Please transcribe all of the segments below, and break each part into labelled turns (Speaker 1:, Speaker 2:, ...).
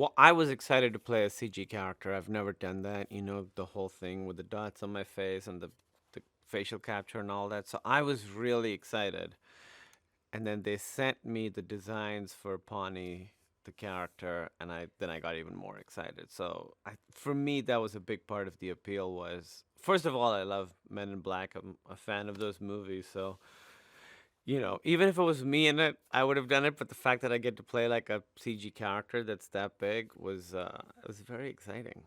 Speaker 1: Well, I was excited to play a CG character. I've never done that, the whole thing with the dots on my face and the facial capture and all that. So I was really excited. And then they sent me the designs for Pawny, the character, and I got even more excited. So for me, that was a big part of the appeal. Was first of all, I love Men in Black. I'm a fan of those movies. So even if it was me in it, I would have done it. But the fact that I get to play like a CG character that's that big was very exciting.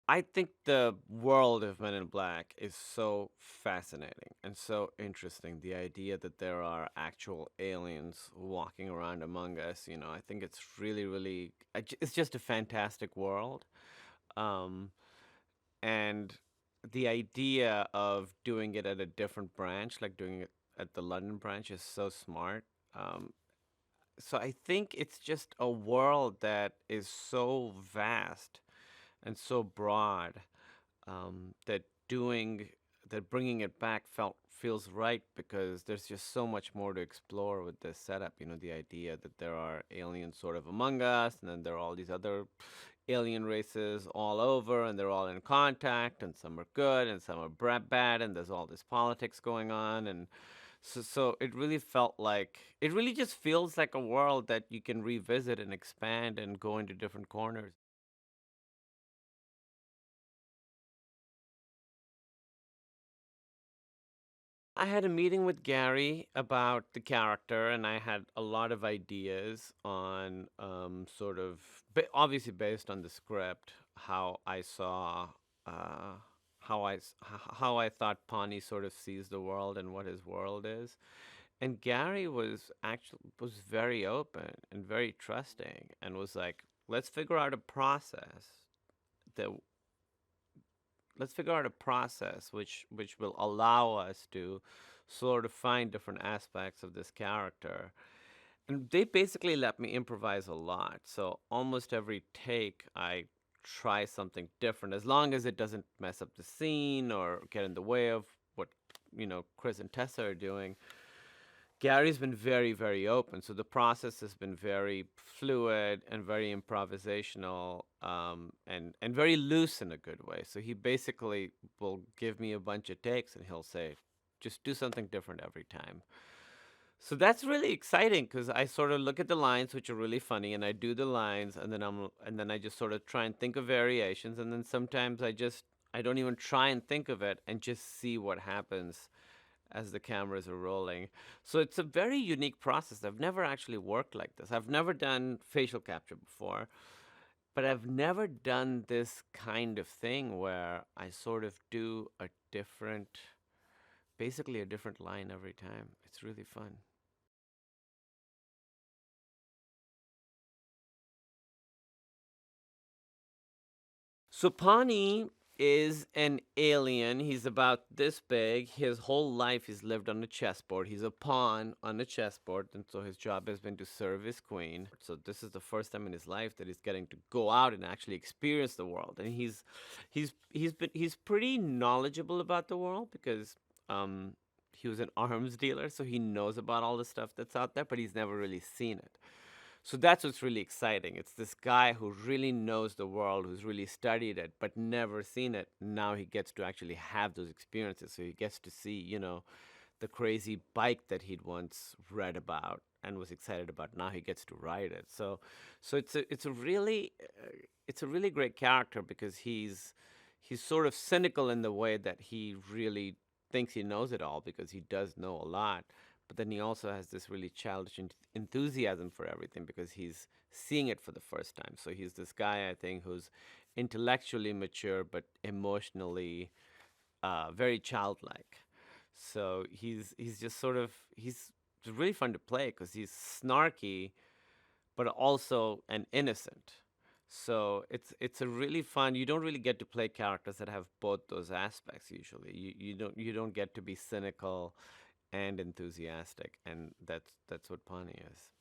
Speaker 1: I think the world of Men in Black is so fascinating and so interesting. The idea that there are actual aliens walking around among us, I think it's really, really, it's just a fantastic world. Um, and the idea of doing it at a different branch, like doing it at the London branch, is so smart. Um, so I think it's just a world that is so vast and so broad, that doing that bringing it back felt feels right because there's just so much more to explore with this setup. The idea that there are aliens sort of among us, and then there are all these other alien races all over, and they're all in contact, and some are good and some are bad, and there's all this politics going on, and so it really felt like it really just feels like a world that you can revisit and expand and go into different corners. I had a meeting with Gary about the character, and I had a lot of ideas on sort of obviously based on the script, how I saw, uh, how I thought Pawnee sort of sees the world and what his world is. And Gary was very open and very trusting, and was like, "Let's figure out a process that which will allow us to sort of find different aspects of this character." And they basically let me improvise a lot. So almost every take I try something different, as long as it doesn't mess up the scene or get in the way of what Chris and Tessa are doing. Gary's been very, very open. So the process has been very fluid and very improvisational, and very loose in a good way. So he basically will give me a bunch of takes and he'll say, just do something different every time. So that's really exciting because I sort of look at the lines, which are really funny, and I do the lines, and then I just sort of try and think of variations, and then sometimes I don't even try and think of it and just see what happens as the cameras are rolling. So it's a very unique process. I've never actually worked like this. I've never done facial capture before, but I've never done this kind of thing where I sort of do basically a different line every time. It's really fun. So Pani is an alien. He's about this big. His whole life he's lived on a chessboard. He's a pawn on a chessboard, and so his job has been to serve his queen. So this is the first time in his life that he's getting to go out and actually experience the world. And he's pretty knowledgeable about the world because he was an arms dealer, so he knows about all the stuff that's out there, but he's never really seen it. So that's what's really exciting. It's this guy who really knows the world, who's really studied it, but never seen it. Now he gets to actually have those experiences. So he gets to see, the crazy bike that he'd once read about and was excited about. Now he gets to ride it. So it's a really great character because he's sort of cynical in the way that he really thinks he knows it all because he does know a lot, but then he also has this really childish enthusiasm for everything because he's seeing it for the first time. So he's this guy, I think, who's intellectually mature but emotionally very childlike. So he's just sort of he's really fun to play because he's snarky but also an innocent. So it's a really fun. You don't really get to play characters that have both those aspects usually. You don't get to be cynical and enthusiastic, and that's what Pani is.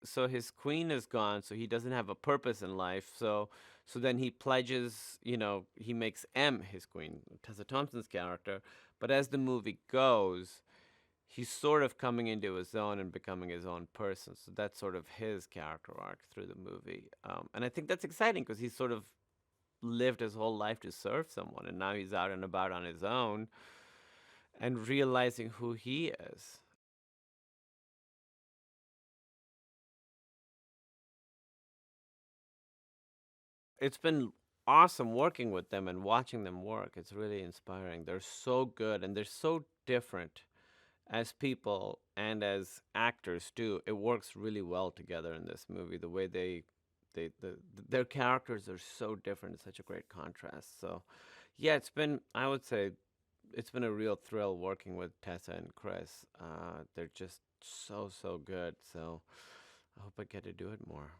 Speaker 1: so his queen is gone, so he doesn't have a purpose in life. So then he pledges, he makes M his queen, Tessa Thompson's character. But as the movie goes, he's sort of coming into his own and becoming his own person. So that's sort of his character arc through the movie. And I think that's exciting because he's sort of lived his whole life to serve someone, and now he's out and about on his own and realizing who he is. It's been awesome working with them and watching them work. It's really inspiring. They're so good and they're so different as people and as actors too. It works really well together in this movie. The way their characters are so different. It's such a great contrast. So, yeah, I would say, it's been a real thrill working with Tessa and Chris. They're just so good. So I hope I get to do it more.